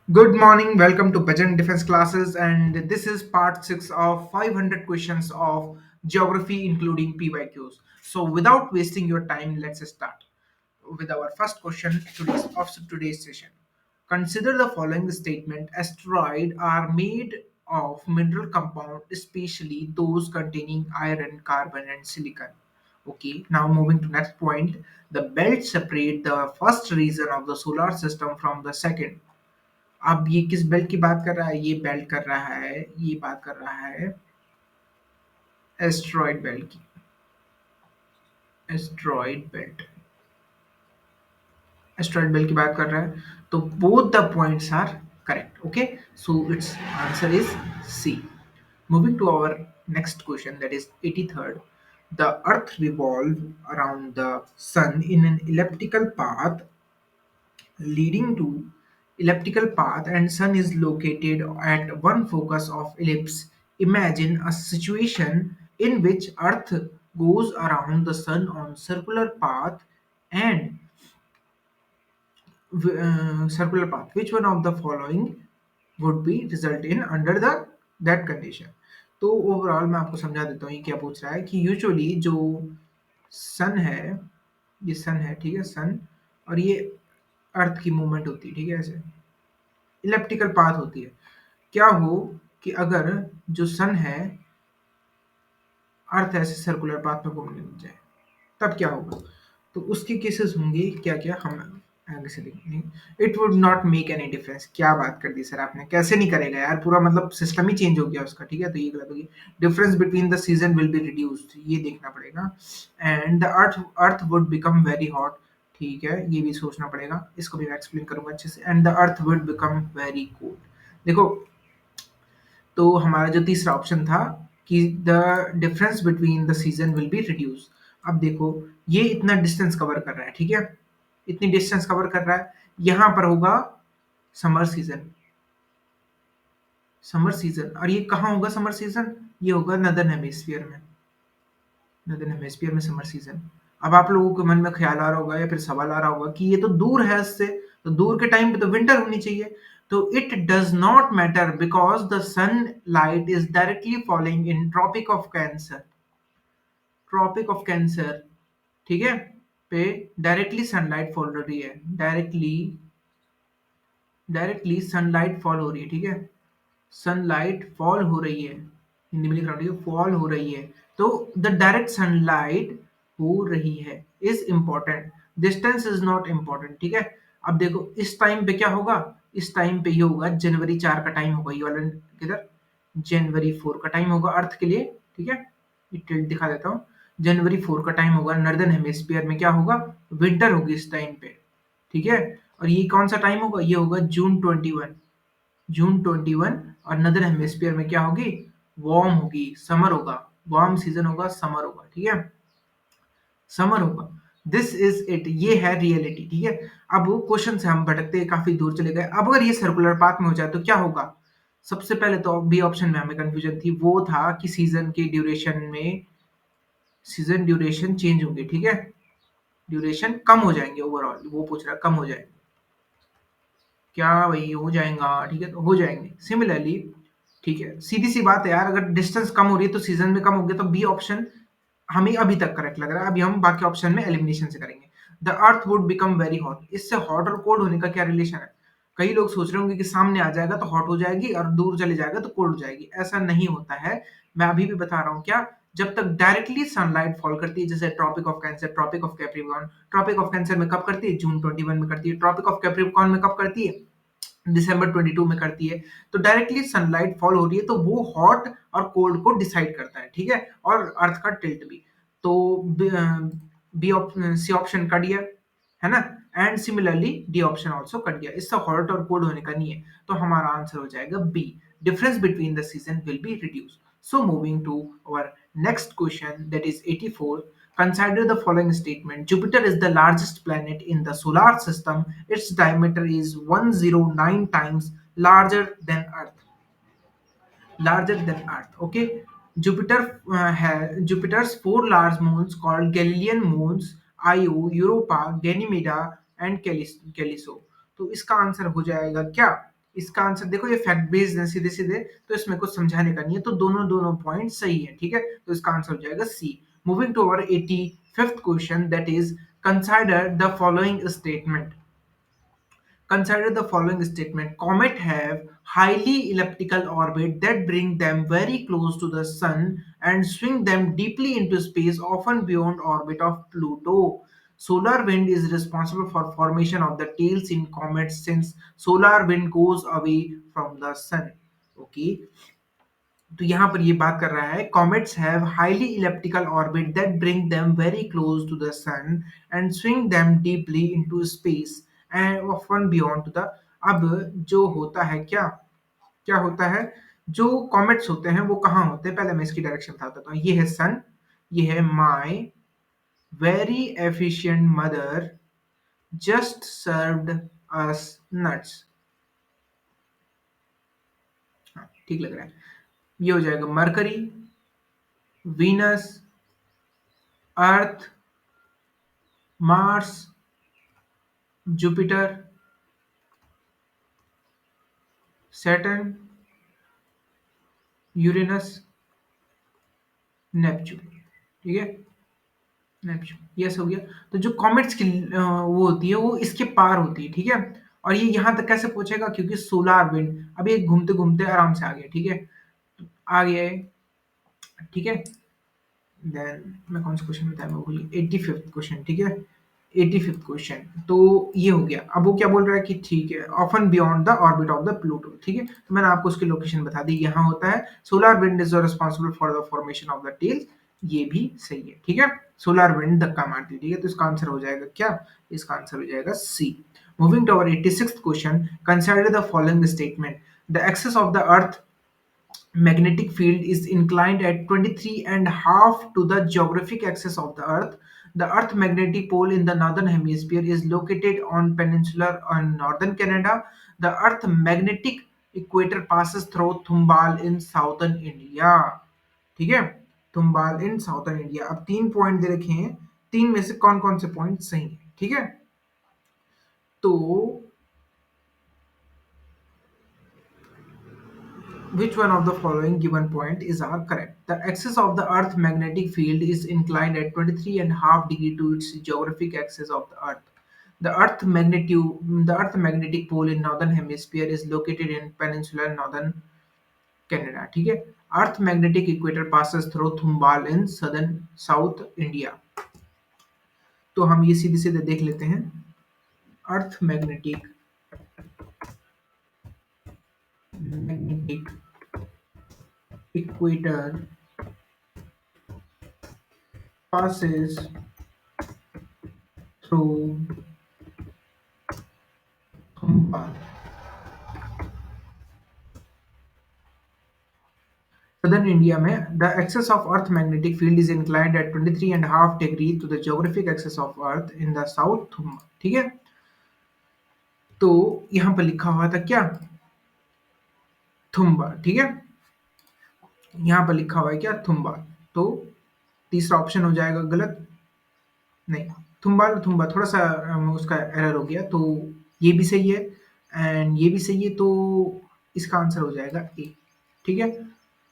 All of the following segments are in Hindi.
Good morning, welcome to Pageant Defense Classes, and this is part 6 of 500 questions of geography, including PYQs. So, without wasting your time, let's start with our first question of today's session. Consider the following statement: asteroids are made of mineral compound, especially those containing iron, carbon, and silicon. Okay, now moving to next point. The belt separate the first region of the solar system from the second. अब ये किस बेल्ट की बात कर रहा है? ये बेल्ट कर रहा है, ये बात कर रहा है एस्ट्रॉइड बेल्ट की। एस्ट्रॉइड बेल्ट, एस्ट्रॉइड बेल्ट की बात कर रहा है। तो both the points are correct. Okay, so it's answer is C. Moving to our next question, that is 83rd. The earth revolve around the sun in an leading to elliptical path, and sun is located at one focus of ellipse. Imagine a situation in which earth goes around the sun on circular path and circular path. Which one of the following would be result in under the that condition? तो ओवरऑल मैं आपको समझा देता हूँ ये क्या पूछ रहा है कि यूजुअली जो सन है, ये सन है, ठीक है, सन, और ये अर्थ की मूवमेंट होती है, ठीक है, ऐसे इलेप्टिकल पाथ होती है। क्या हो कि अगर जो सन है, अर्थ ऐसे सर्कुलर पाथ में घूमने लग जाए, तब क्या होगा? तो उसके केसेस होंगे क्या क्या, हम आगे से देखेंगे। It would not make any difference. क्या बात कर दी सर आपने, कैसे नहीं करेगा यार, पूरा मतलब सिस्टम ही चेंज हो गया उसका, ठीक है, तो ये गलत होगी। Difference between the season will be reduced, ये देखना पड़ेगा। And the earth earth would become very hot, ठीक है, ये भी सोचना पड़ेगा, इसको भी मैं एक्सप्लेन करूंगा अच्छे से। And the earth would become very cold. देखो, तो हमारा जो तीसरा ऑप्शन था कि the difference between the season will be reduce. अब देखो, ये इतना डिस्टेंस कवर कर रहा है, ठीक है, इतनी डिस्टेंस कवर कर रहा है। यहाँ पर होगा समर सीजन, समर सीजन, और ये कहाँ होगा समर सीजन? ये होगा नदर्न हेमिस्फीयर में, नदर्न हेमिस्फीयर में समर सीजन। अब आप लोगों के मन में ख्याल आ रहा होगा या फिर सवाल आ रहा होगा कि ये तो दूर है इससे, तो दूर के टाइम पे तो विंटर होनी चाहिए। तो it does not matter because the sunlight is directly following in Tropic of Cancer, Tropic of Cancer, ठीक है, पे डायरेक्टली सनलाइट फॉल हो रही है, डायरेक्टली, डायरेक्टली सनलाइट फॉल हो रही है, ठीक है, सनलाइट फॉल हो रही है, हिंदी में लिख रहा हूँ, ठीक है, फॉल हो रही है। तो द डायरेक्ट सनलाइट हो रही है is important, distance is not important, ठीक है। अब देखो इस टाइम पे क्या होगा, इस टाइम पे ये होगा जनवरी 4 का टाइम होगा, ये वाला किधर, जनवरी 4 का टाइम होगा अर्थ के लिए, ठीक है, ये टिल्ट दिखा देता हूँ। जनवरी 4 का टाइम होगा, नॉर्दर्न हेमिस्फीयर में क्या होगा, विंटर होगी इस टाइम पे, ठीक है। और ये कौन सा टाइम होगा, ये होगा जून 21, जून 21, और नदर हेमिस्फीयर में क्या होगी, वार्म होगी, समर होगा, वार्म सीजन होगा, समर होगा, ठीक है, समर होगा। दिस इज इट, ये है रियलिटी, ठीक है। अब क्वेश्चन से हम भटकते काफी दूर चले गए। अब अगर ये सर्कुलर पाथ में हो जाए तो क्या होगा? सबसे पहले तो बी ऑप्शन में हमें कंफ्यूजन थी, वो था कि सीजन के ड्यूरेशन में, सीजन ड्यूरेशन चेंज होंगे, ठीक है, ड्यूरेशन कम हो जाएंगे, ओवरऑल वो पूछ रहा है कम हो जाएंगे, क्या भाई हो जाएगा, ठीक है, तो हो जाएंगे सिमिलरली, ठीक है, सीधी सी बात है यार, अगर डिस्टेंस कम हो रही है तो सीजन में कम हो गया, तो बी ऑप्शन हमें अभी तक करेक्ट लग रहा है। अभी हम बाकी ऑप्शन में एलिमिनेशन से करेंगे। The earth would become very hot, इससे हॉट और कोल्ड होने का क्या रिलेशन है? कई लोग सोच रहे होंगे कि सामने आ जाएगा तो हॉट हो जाएगी और दूर चले जाएगा तो कोल्ड हो जाएगी, ऐसा नहीं होता है। मैं अभी भी बता रहा हूँ क्या, जब तक डायरेक्टली सनलाइट फॉल करती है, जैसे Tropic of Cancer, Tropic of Capricorn, Tropic of Cancer में कब करती है, जून 21 में करती है, ट्रॉपिक ऑफ कैप्रिकॉर्न में कब करती है, दिसंबर 22 में करती है। तो डायरेक्टली सनलाइट फॉल हो रही है तो वो हॉट और कोल्ड को डिसाइड करता है, ठीक है, और अर्थ का टिल्ट भी। तो B option, C option cut गया, है ना, and similarly D option also cut गया, इससे हॉट और कोल्ड होने का नहीं है, तो हमारा आंसर हो जाएगा B, difference between the season will be reduce. So moving to our next question, that is 84. Consider the following statement: Jupiter is the largest planet in the solar system. Its diameter is 109 times larger than Earth. Larger than Earth. Okay. Jupiter's four large moons called Galilean moons: Io, Europa, Ganymede, and Callisto. तो इसका आंसर हो जाएगा क्या? इसका आंसर देखो, ये फैक्ट बेस्ड है सीधे सीधे, तो इसमें कुछ समझाने का नहीं है, तो दोनों दोनों पॉइंट सही है, ठीक है। तो इसका आंसर हो जाएगा C. Moving to our 85th question, that is consider the following statement. Consider the following statement. Comets have highly elliptical orbit that bring them very close to the sun and swing them deeply into space, often beyond orbit of Pluto. Solar wind is responsible for formation of the tails in comets since solar wind goes away from the sun. Okay, तो यहाँ पर ये बात कर रहा है, comets have highly elliptical orbit that bring them very close to the sun and swing them deeply into space and often beyond to the। अब जो होता है क्या, क्या होता है, जो कॉमेट्स होते हैं वो कहाँ होते हैं, पहले मैं इसकी डायरेक्शन बताता हूँ। ये है सन, ये है my very efficient mother just served us nuts. ठीक लग रहा है। ये हो जाएगा Mercury, Venus, Earth, Mars, Jupiter, Saturn, Uranus, Neptune. ठीक है, नेपच्यून यस हो गया। तो जो कॉमेट्स की वो होती है वो इसके पार होती है, ठीक है। और ये यहाँ तक कैसे पहुंचेगा, क्योंकि सोलार विंड, अब ये घूमते घूमते आराम से आ गया, ठीक है, आ गया है, ठीक है। देन मैं कौन सा क्वेश्चन बताया, मैं भूल, 85th क्वेश्चन, ठीक है। 85th क्वेश्चन, तो ये हो गया। अब वो क्या बोल रहा है कि ठीक है, often beyond the orbit of the Pluto, ठीक है। तो मैंने आपको उसकी लोकेशन बता दी, यहाँ होता है। Solar wind is responsible for the formation of the tail, ये भी सही है, ठीक है। सोलार विंड धक्का मारती है, ठीक है। तो इसका आंसर हो जाएगा क्या, इसका आंसर हो जाएगा C. Moving to our 86th question, consider the following statement. The axis of the earth magnetic field is inclined at 23 and a half to the geographic axis of the earth. The earth magnetic pole in the northern hemisphere is located on peninsular on northern Canada. The earth magnetic equator passes through Thumbal in southern India, ठीक है। थुम्बाल इन साउथर्न इंडिया। अब 3 पॉइंट दे रखे हैं, 3 में से कौन कौन से पॉइंट सही है, ठीक है। तो which one of the following given point is are correct? The axis of the Earth magnetic field is inclined at 23.5 degree to its geographic axis of the Earth. The Earth magnetic pole in northern hemisphere is located in peninsular northern Canada. ठीक है। Earth magnetic equator passes through Thumbal in southern South India. तो हम ये सीधे सीधे देख लेते हैं। Earth magnetic equator passes through Thumbal. Southern India में the axis of Earth magnetic field is inclined at 23.5 degree to the geographic axis of Earth in the south Thumba, ठीक है। तो यहाँ पर लिखा हुआ था क्या, थुम्बा, ठीक है। यहाँ पर लिखा हुआ है क्या, थुम्बा। तो तीसरा ऑप्शन हो जाएगा गलत, नहीं, थुम्बाल थुम्बा थोड़ा सा उसका एरर हो गया, तो ये भी सही है एंड ये भी सही है, तो इसका आंसर हो जाएगा ए, ठीक है।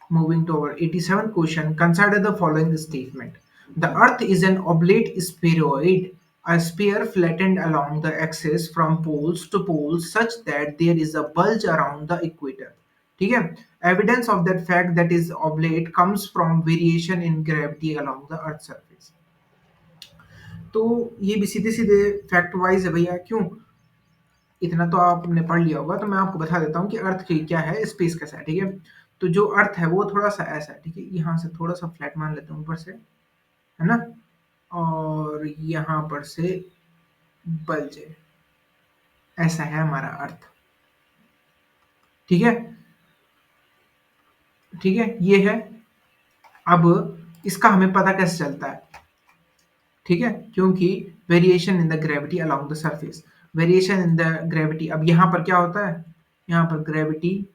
Moving to our 87th question, consider the following statement. The Earth is an oblate spheroid, a sphere flattened along the axis from poles to poles such that there is a bulge around the equator. ठीक है। Evidence of that fact that is oblate comes from variation in gravity along the Earth's surface. तो ये भी सीधे सीधे फैक्ट वाइज है भैया, क्यों, इतना तो आपने पढ़ लिया होगा, तो मैं आपको बता देता हूँ कि अर्थ की क्या है, स्पेस कैसा है, ठीक है। तो जो अर्थ है वो थोड़ा सा ऐसा है, ठीक है, यहाँ से थोड़ा सा फ्लैट मान लेते हैं ऊपर से, है ना, और यहाँ पर से बल्ज है, ऐसा है हमारा अर्थ, ठीक है, ठीक है, ये है। अब इसका हमें पता कैसे चलता है, ठीक है, क्योंकि variation in the gravity along the surface, variation in the gravity. अब यहाँ पर क्या होता है, यहाँ पर ग्रेविटी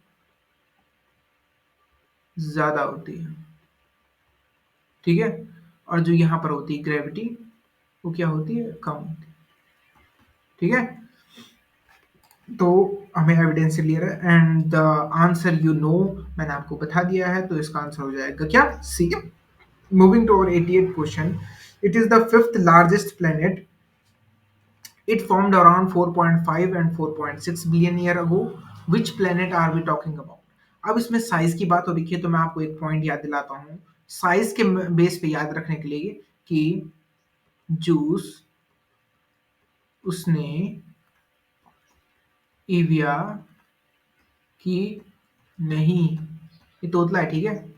ज्यादा होती है, ठीक है, और जो यहाँ पर होती है ग्रेविटी वो क्या होती है, कम होती है, ठीक है। तो हमें एविडेंस से क्लियर है and the answer you know मैंने आपको बता दिया है, तो इसका आंसर हो जाएगा क्या, C. Moving to our 88 question, it is the fifth largest planet, it formed around 4.5 and 4.6 billion year ago. Which planet are we talking about? अब इसमें साइज की बात हो रही है, तो मैं आपको एक पॉइंट याद दिलाता हूँ साइज के बेस पे याद रखने के लिए कि जूस उसने ईविया की नहीं, ये तोतला है ठीक है,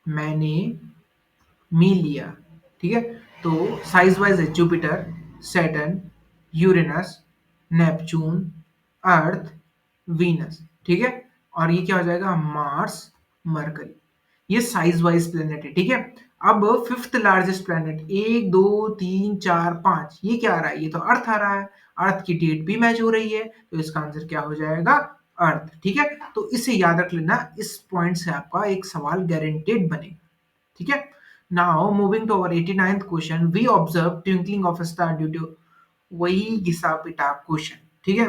मैंने मी लिया, ठीक है। तो साइज वाइज है जुपिटर, सैटर्न, यूरेनस, नेपच्यून, अर्थ, वीनस, ठीक है। और ये क्या हो जाएगा, मार्स, मरकरी। ये साइज वाइज प्लेनेट है, ठीक है। अब फिफ्थ लार्जेस्ट प्लेनेट, एक दो तीन चार पांच, ये क्या आ रहा है, ये तो अर्थ आ रहा है। अर्थ की डेट भी मैच हो रही है, तो इसका आंसर क्या हो जाएगा, अर्थ, ठीक है। तो इसे याद रख लेना, इस पॉइंट से आपका एक सवाल गारंटेड बनेगा, ठीक है। Now moving to our 89th question, we observe twinkling of a star due to, वही घिसा पिटा क्वेश्चन, ठीक है।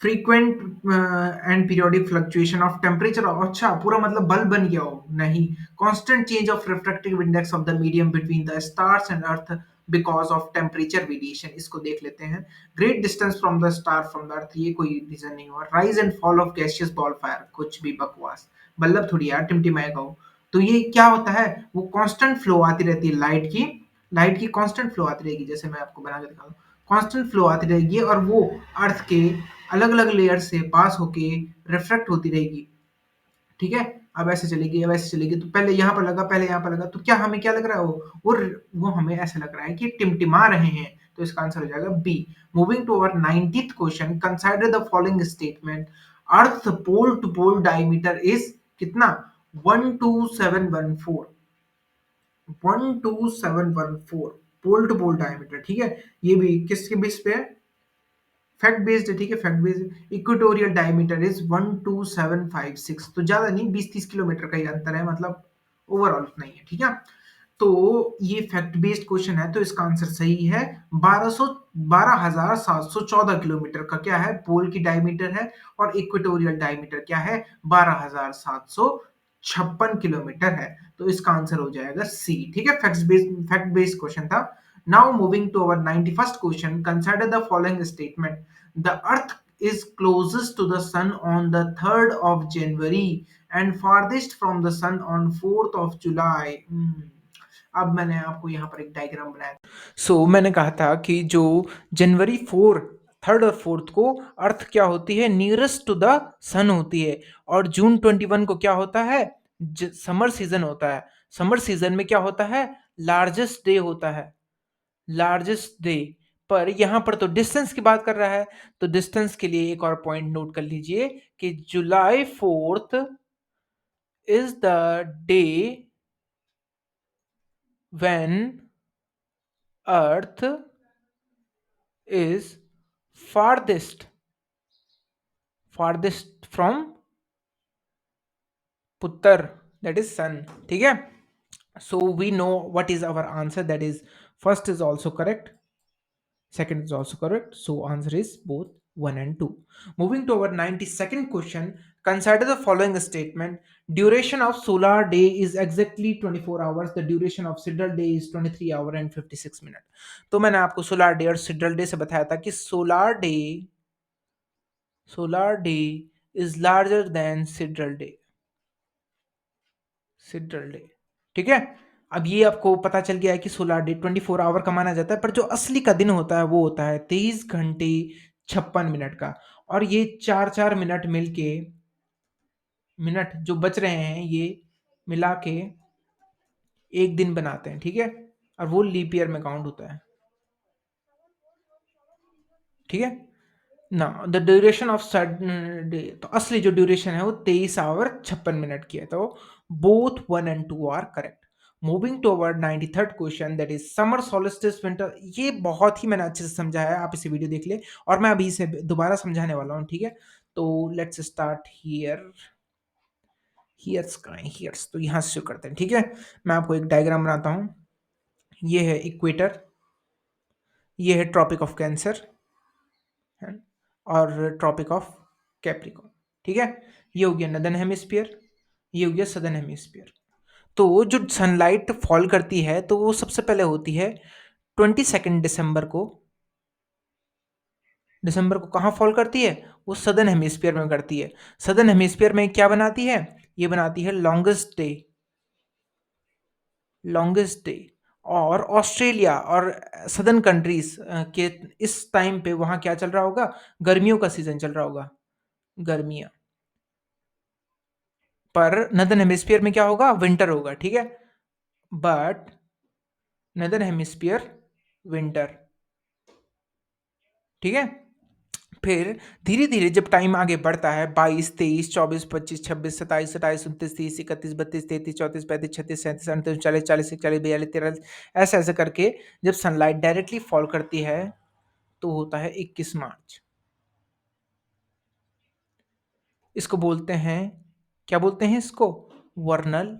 Frequent and periodic fluctuation of temperature, अच्छा पूरा मतलब बल्ब बन गया हो, नहीं। Constant change of refractive index of the medium between the stars and earth because of temperature variation, इसको देख लेते हैं। Great distance from the star from the earth, ये कोई रीजन नहीं हुआ। Rise and fall of gaseous ball fire, कुछ भी बकवास, बल्ब थोड़ी यार टिमटिमाएगा हो। तो ये क्या होता है, वो कांस्टेंट फ्लो आती रहती है लाइट की, लाइट की कांस्टेंट फ्लो आती रहेगी, जैसे मैं आपको बना के दिखाऊं, कांस्टेंट फ्लो आती रहेगी और वो अर्थ के अलग अलग लेयर से पास होके रिफ्लेक्ट होती रहेगी, ठीक है। अब ऐसे चलेगी, अब ऐसे चलेगी, तो पहले यहाँ पर लगा, पहले यहाँ पर लगा, तो क्या हमें क्या लग रहा है, वो हमें ऐसा लग रहा है कि टिमटिमा रहे हैं, तो इसका आंसर हो जाएगा B. Moving to our 90th question, consider the following statement, earth pole to pole diameter is कितना, 12714, 12714 पोल टू पोल डायमीटर, ठीक है। ये भी किसके बेस पे है, फैक्ट बेस्ड है, ठीक है, fact based. Equatorial diameter is 12756, तो ज्यादा नहीं, 20-30 किलोमीटर का ही अंतर है, मतलब ओवरऑल उतना ही है, ठीक है। तो ये फैक्ट बेस्ड क्वेश्चन है, तो इसका आंसर सही है। 12,714 किलोमीटर का क्या है, पोल की डायमीटर है, और इक्वेटोरियल डायमीटर क्या है, 12,756 किलोमीटर है, तो इसका आंसर हो जाएगा सी, ठीक है। फैक्ट बेस्ड क्वेश्चन था। Now moving to our 91st question, consider the following statement. The earth is closest to the sun on the 3rd of January and farthest from the sun on 4th of July. अब मैंने आपको यहाँ पर एक डायग्राम बनाया, मैंने कहा था कि जो जनवरी 4, थर्ड और फोर्थ को अर्थ क्या होती है, नियरेस्ट टू द सन होती है, और जून 21 को क्या होता है, समर सीजन होता है। समर सीजन में क्या होता है, लार्जेस्ट डे होता है, लार्जेस्ट डे। पर यहां पर तो डिस्टेंस की बात कर रहा है, तो डिस्टेंस के लिए एक और पॉइंट नोट कर लीजिए कि July 4th is the day when earth is farthest farthest from पुत्र, दैट इज सन, ठीक है। So we know what is our answer, that is first is also correct, second is also correct. So answer is both 1 and 2. Moving to our 92nd question, consider the following statement. Duration of solar day is exactly 24 hours. The duration of sidereal day is 23 hour and 56 minute. तो मैंने आपको सोलर डे और सिड्रल डे से बताया था कि solar day is larger than sidereal day, sidereal day, ठीक है। अब ये आपको पता चल गया है कि सोलर डे 24 आवर का माना जाता है, पर जो असली का दिन होता है वो होता है 23 घंटे 56 मिनट का, और ये 4-4 मिनट मिलके, मिनट जो बच रहे हैं ये मिला के एक दिन बनाते हैं, ठीक है, और वो लीप ईयर में काउंट होता है, ठीक है ना। द ड्यूरेशन ऑफ डे, तो असली जो ड्यूरेशन है वो 23 आवर 56 मिनट की है, तो both 1 and 2 are correct. Moving to our 93rd question, that is summer solstice winter, ये बहुत ही मैंने अच्छे से समझाया है, आप इसे वीडियो देख ले, और मैं अभी इसे दोबारा समझाने वाला हूँ, ठीक है। तो लेट्स स्टार्ट हियर, हियर्स, तो यहाँ से शुरू करते हैं, ठीक है। मैं आपको एक डायग्राम बनाता हूँ, ये है इक्वेटर, ये है ट्रॉपिक ऑफ कैंसर है, और ट्रॉपिक ऑफ कैप्रिकॉर्न, ठीक है। ये हो गया नदर्न हेमिस्फीयर, ये हो गया सदर्न हेमिस्फीयर। तो जो सनलाइट फॉल करती है तो वो सबसे पहले होती है 22 दिसंबर को। दिसंबर को कहाँ फॉल करती है? वो सदर्न हेमिस्फीयर में करती है। सदर्न हेमिस्फीयर में क्या बनाती है? ये बनाती है लॉन्गेस्ट डे, लॉन्गेस्ट डे। और ऑस्ट्रेलिया और सदर्न कंट्रीज के इस टाइम पे वहां क्या चल रहा होगा? गर्मियों का सीजन चल रहा होगा, गर्मियां। पर नदर्न हेमिस्फीयर में क्या होगा? विंटर होगा, ठीक है। बट नदर्न हेमिस्फीयर विंटर, ठीक है। फिर धीरे धीरे जब टाइम आगे बढ़ता है, 22, 23, 24, 25, 26, 27, 28, 29, 30, 31, 32, 33, 34, 35, 36, 37, 38, 39, 40, 41, 42, 43, ऐसे ऐसे करके जब सनलाइट डायरेक्टली फॉल करती है तो होता है 21 मार्च। इसको बोलते हैं, क्या बोलते हैं इसको? वर्नल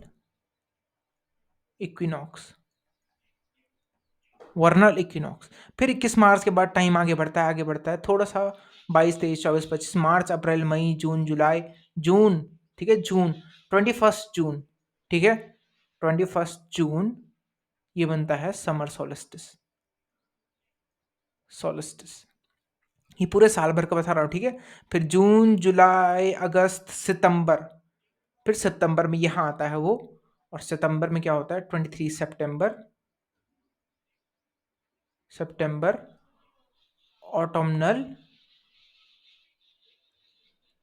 इक्विनॉक्स, वर्नल इक्विनॉक्स। फिर 21 मार्च के बाद टाइम आगे बढ़ता है, आगे बढ़ता है थोड़ा सा, 22, 23, 24, 25, मार्च, अप्रैल, मई, जून, जुलाई, जून, ठीक है, जून, 21 जून, ठीक है, 21 जून ये बनता है समर सोलिस्टिस, सोलिस्टिस। ये पूरे साल भर का बता रहा हूँ, ठीक है। फिर जून, जुलाई, अगस्त, सितंबर, फिर सितंबर में यहाँ आता है वो, और सितंबर में क्या होता है? 23 सितंबर, सितंबर ऑटोमनल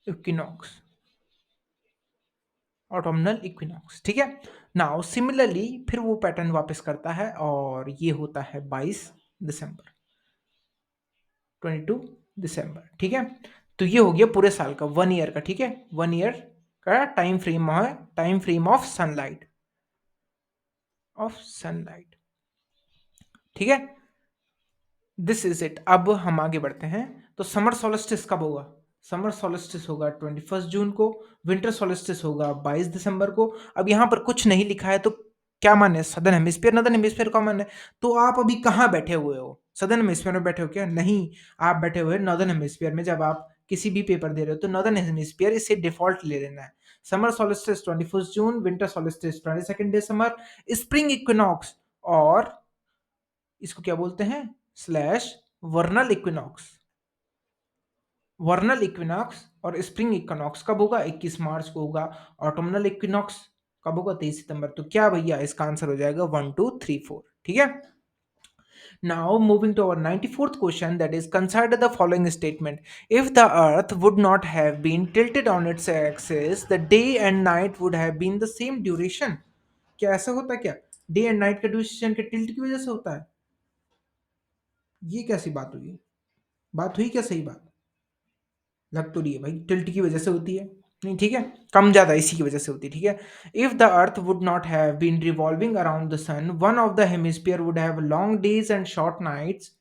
इक्विनॉक्स, ऑटोमनल इक्विनॉक्स, ठीक है। नाउ सिमिलरली फिर वो पैटर्न वापस करता है और ये होता है 22 दिसंबर, 22 दिसंबर, ठीक है। तो ये हो गया पूरे साल का, 1 ईयर का, ठीक है। 1 ईयर का टाइम फ्रेम है, time frame of sunlight, of sunlight, ठीक है। This is it. अब हम आगे बढ़ते हैं। तो समर सोलिस्टिस कब होगा? समर सोलिस्टिस होगा 21 जून को, विंटर सोलिस्टिस होगा 22 दिसंबर को। अब यहाँ पर कुछ नहीं लिखा है तो क्या माने? सदर्न हेमिस्फीयर, नदर्न हेमिस्फीयर का माने। तो आप अभी कहाँ बैठे हुए हो? सदर्न हेमिस्फीयर में बैठे हो क्या? नहीं, आप बैठे हुए नॉर्दर्न हेमिस्फीयर में। जब आप किसी भी पेपर दे रहे हो तो नॉर्दर्न हेमिस्फीयर, इसे डिफॉल्ट ले लेना है। समर सोलिस्टिस 21 जून, विंटर सोलिस्टिस 22 दिसंबर, स्प्रिंग इक्विनॉक्स, और इसको क्या बोलते हैं? Slash वर्नल equinox. वर्नल इक्विनॉक्स और स्प्रिंग इक्विनॉक्स कब होगा? 21 मार्च को होगा। ऑटोमनल इक्विनॉक्स कब होगा? 23 सितंबर। तो क्या भैया इसका आंसर हो जाएगा 1, 2, 3, 4, ठीक है। Now moving to our 94th question, that is, consider the following statement. If the earth would not have been tilted on its axis, the day and night would have been the same duration. क्या ऐसा होता है क्या? डे एंड नाइट का ड्यूरेशन के टिल्ट की वजह से होता है? ये कैसी बात हुई? बात हुई क्या सही बात? लग तो रही है भाई टिल्ट की वजह से होती है। नहीं, ठीक है, कम ज्यादा इसी की वजह से होती है, ठीक है। If the earth would not have been revolving around the sun, one of the hemisphere would have long days and short nights.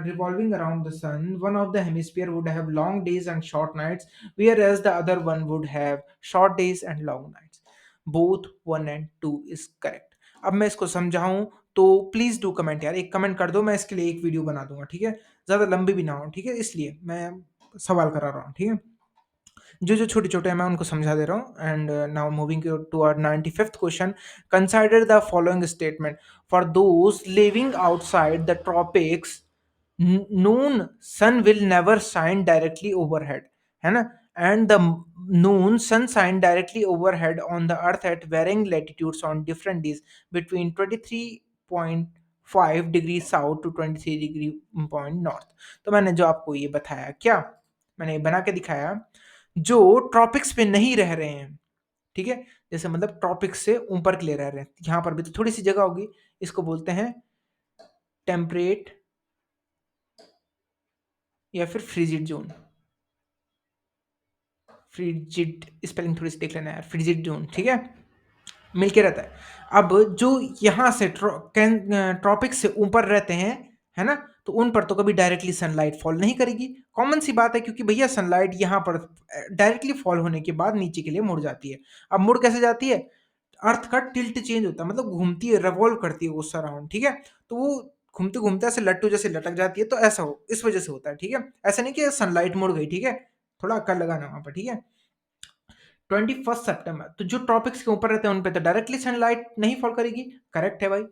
Revolving around the sun, one of the hemisphere would have long days and short nights, whereas the other one would have short days and long nights. Both 1 and 2 is correct. अब मैं इसको समझाऊं तो प्लीज डू कमेंट यार, एक कमेंट कर दो, मैं इसके लिए एक वीडियो बना दूंगा, ठीक है। ज्यादा लंबी भी ना हो, ठीक है, इसलिए मैं सवाल करा रहा हूँ, ठीक है। जो जो छोटे छोटे हैं मैं उनको समझा दे रहा हूँ। And now moving to our 95th question, consider the following statement. For those living outside the tropics, noon sun will never shine directly overhead, है ना। And the noon sun shine directly overhead on the earth at varying latitudes on different days between 23.5 degree south to 23 degree point north. तो मैंने जो आपको ये बताया, क्या मैंने ये बना के दिखाया, जो ट्रॉपिक्स पे नहीं रह रहे हैं, ठीक है, जैसे मतलब ट्रॉपिक्स से ऊपर के लिए रह रहे हैं, यहाँ पर भी तो थोड़ी सी जगह होगी, इसको बोलते हैं टेम्परेट या फिर फ्रिजिड जोन। फ्रिजिड स्पेलिंग थोड़ी सी देख लेना यार, फ्रिजिड जोन, ठीक है, मिलके रहता है। अब जो यहाँ से ट्रॉपिक से ऊपर रहते हैं, है ना, तो उन पर तो कभी डायरेक्टली सनलाइट फॉल नहीं करेगी, कॉमन सी बात है, क्योंकि भैया सनलाइट यहाँ पर डायरेक्टली फॉल होने के बाद नीचे के लिए मुड़ जाती है। अब मुड़ कैसे जाती है? अर्थ का टिल्ट चेंज होता है, मतलब घूमती है, रिवॉल्व करती है उस अराउंड, ठीक है। तो वो घूमते घूमते ऐसे लट्टू जैसे लटक जाती है, तो ऐसा हो, इस वजह से होता है, ठीक है। ऐसा नहीं कि सनलाइट मुड़ गई, ठीक है, थोड़ा अक्ल लगाना वहां पर, ठीक है। 21 सितंबर, तो जो टॉपिक्स के ऊपर रहते हैं उन पे तो डायरेक्टली सनलाइट नहीं फॉल करेगी। करेक्ट है भाई,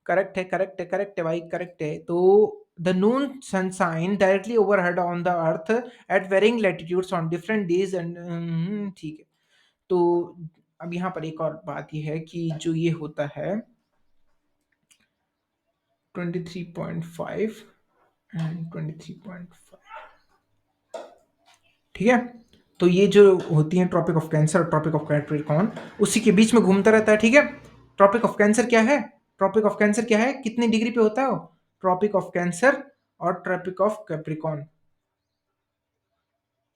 करेक्ट है, करेक्ट है, करेक्ट है भाई, करेक्ट है। तो the noon sunshine directly overhead on the earth at varying latitudes on different days and, ठीक है। तो अब यहाँ पर एक और बात ये है कि जो ये होता है 23.5 एंड 23.5, ठीक है। तो ये जो होती है ट्रॉपिक ऑफ कैंसर और ट्रॉपिक ऑफ कैप्रिकॉर्न, उसी के बीच में घूमता रहता है, ठीक है। ट्रॉपिक ऑफ कैंसर क्या है, ट्रॉपिक ऑफ कैंसर क्या है, कितनी डिग्री पे होता है वो, ट्रॉपिक ऑफ कैंसर और ट्रॉपिक ऑफ कैप्रिकॉर्न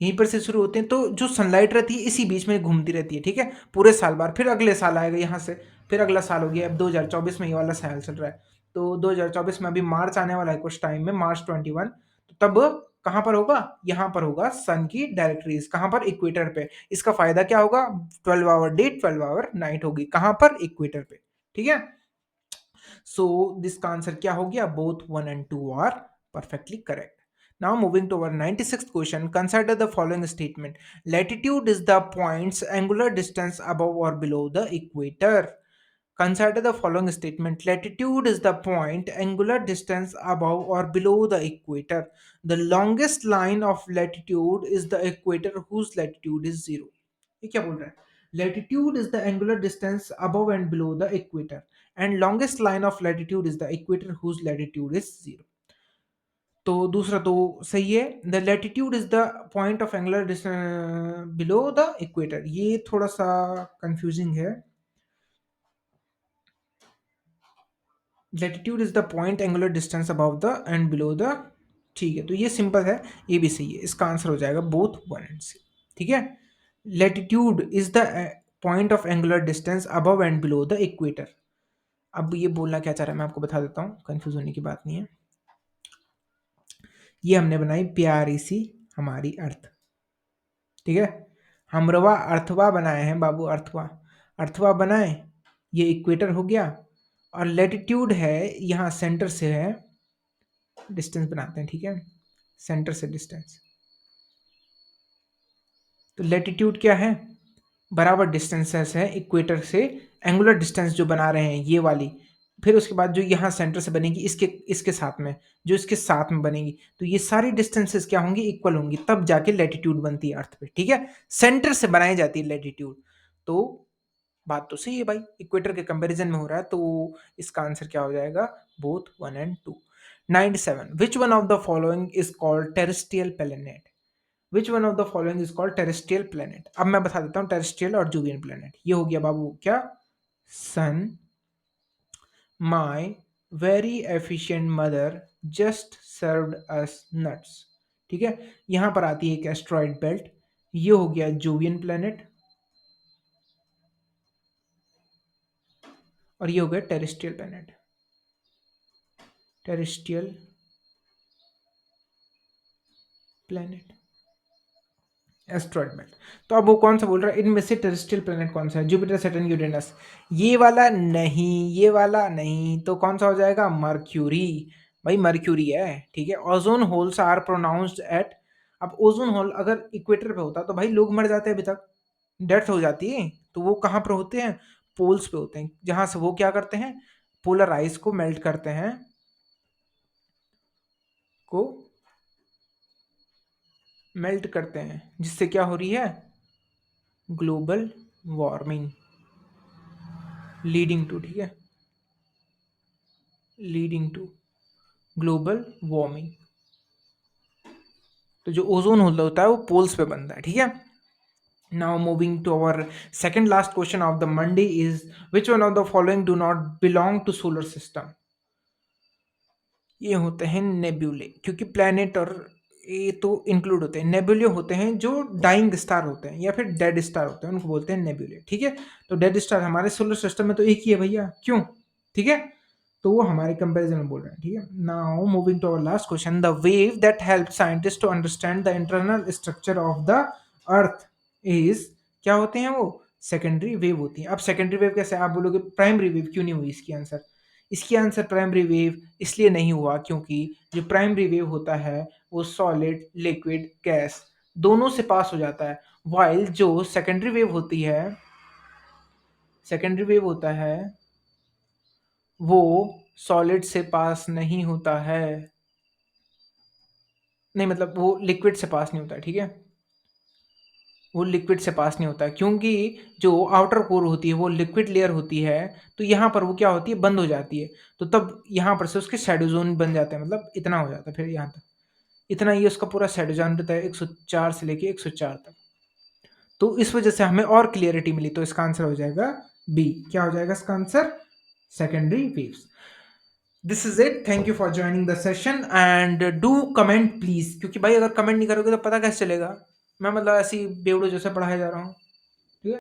यहीं पर से शुरू होते हैं। तो जो सनलाइट रहती है इसी बीच में घूमती रहती है, ठीक है, पूरे साल भर। फिर अगले साल आएगा यहाँ से, फिर अगला साल हो गया, अब 2024 में ये वाला साल चल रहा है। तो 2024 में अभी मार्च आने वाला है कुछ टाइम में, मार्च 21, तो तब कहाँ पर होगा, यहाँ पर होगा सन की डायरेक्ट रेज, कहाँ पर, इक्वेटर पे। इसका फायदा क्या होगा, 12 आवर डे 12 आवर नाइट होगी, कहाँ पर, इक्वेटर पे, ठीक है। सो दिस का आंसर क्या हो गया, both 1 and 2 are perfectly correct. Now moving to our 96th question, consider the following statement. Latitude is the point's angular distance above or below the equator. Consider the following statement. Latitude is the point angular distance above or below the equator. The longest line of latitude is the equator whose latitude is 0. ये क्या बोल रहा है, latitude is the angular distance above and below the equator and longest line of latitude is the equator whose latitude is 0. तो दूसरा तो सही है, the latitude is the point of angular below the equator, ये थोड़ा सा कंफ्यूजिंग है। Latitude is the point angular distance above the end below the, ठीक है, तो ये सिंपल है, ये भी सही है, इसका आंसर हो जाएगा बोथ 1 and C, ठीक है। Latitude is the point of angular distance above and below the equator. अब ये बोलना क्या चाह रहा है मैं आपको बता देता हूँ, कंफ्यूज होने की बात नहीं है। ये हमने बनाई प्यारी सी हमारी अर्थ, ठीक है, हमरवा अर्थवा बनाए हैं बाबू, अर्थवा, अर्थवा बनाए, ये इक्वेटर हो गया, और लेटिट्यूड है यहाँ सेंटर से है, डिस्टेंस बनाते हैं, ठीक है, सेंटर से डिस्टेंस, तो लेटिट्यूड क्या है, बराबर डिस्टेंसेस है इक्वेटर से, एंगुलर डिस्टेंस जो बना रहे हैं ये वाली, फिर उसके बाद जो यहाँ सेंटर से बनेगी इसके इसके साथ में, जो इसके साथ में बनेगी, तो ये सारी डिस्टेंसेस क्या होंगी, इक्वल होंगी, तब जाके लेटिट्यूड बनती है अर्थ पे, ठीक है, सेंटर से बनाई जाती है लेटिट्यूड। तो बात तो सही है भाई, इक्वेटर के कंपैरिजन में हो रहा है, तो इसका आंसर क्या हो जाएगा, both 1 and 2। 97, which one of the following is called terrestrial planet, which one of the following is called terrestrial planet. अब मैं बता देता हूँ टेरेस्ट्रियल और जूवियन प्लैनेट, ये हो गया बाबू क्या, son, my very efficient mother just served us nuts, ठीक है, यहां पर आती है एक एस्ट्रॉइड बेल्ट, ये हो गया जूवियन प्लैनेट, और ये हो गया terrestrial planet, terrestrial planet, asteroid belt. तो अब वो कौन सा बोल रहा है, इनमें से टेरेस्ट्रियल प्लैनेट कौन सा है, जुपिटर, सैटर्न, यूरेनस, ये वाला नहीं, ये वाला नहीं, तो कौन सा हो जाएगा, मर्क्यूरी, भाई मर्क्यूरी है, ठीक है। Ozone holes are pronounced at, अब ओजोन होल अगर इक्वेटर पे होता तो भाई लोग मर जाते अभी तक, डेथ हो जाती है, तो वो कहाँ पर होते हैं, पोल्स पे होते हैं, जहां से वो क्या करते हैं, पोलर आइस को मेल्ट करते हैं, को मेल्ट करते हैं, जिससे क्या हो रही है, ग्लोबल वार्मिंग लीडिंग टू, ठीक है, लीडिंग टू ग्लोबल वार्मिंग। तो जो ओजोन होता है वो पोल्स पे बनता है, ठीक है। Now moving to our second last question of the Monday is, which one of the following do not belong to solar system. ये होते हैं नेब्यूले, क्योंकि प्लैनेट और ये तो इंक्लूड होते हैं, नेब्यूले होते हैं जो डाइंग स्टार होते हैं या फिर डेड स्टार होते हैं, उनको बोलते हैं नेब्यूले, ठीक है। तो डेड स्टार हमारे सोलर सिस्टम में तो एक ही है भैया, क्यों, ठीक है, तो वो हमारे कंपैरिजन में बोल रहे हैं, ठीक है। Now moving to our last question, the wave that help scientist to understand the internal structure of the earth is, क्या होते हैं वो, सेकेंडरी वेव होती है। अब सेकेंडरी वेव कैसे, आप बोलोगे प्राइमरी वेव क्यों नहीं हुई, इसकी आंसर, इसकी आंसर प्राइमरी वेव इसलिए नहीं हुआ क्योंकि जो प्राइमरी वेव होता है वो सॉलिड, लिक्विड, गैस दोनों से पास हो जाता है, व्हाइल जो सेकेंडरी वेव होता है वो सॉलिड से पास नहीं होता है, नहीं मतलब वो लिक्विड से पास नहीं होता है, ठीक है, वो लिक्विड से पास नहीं होता है क्योंकि जो आउटर कोर होती है वो लिक्विड लेयर होती है, तो यहाँ पर वो क्या होती है, बंद हो जाती है, तो तब यहाँ पर से उसके शैडो जोन बन जाते हैं, मतलब इतना हो जाता है, फिर यहाँ तक इतना ही उसका पूरा शैडो जोन रहता है 104 से लेके 104 तक। तो इस वजह से हमें और क्लियरिटी मिली, तो इसका आंसर हो जाएगा बी। क्या हो जाएगा इसका answer, secondary waves. This is it, thank you for joining the session and do comment please, क्योंकि भाई अगर कमेंट नहीं करोगे तो पता कैसे चलेगा, मैं मतलब ऐसी बेवड़ो जैसे पढ़ाया जा रहा हूँ।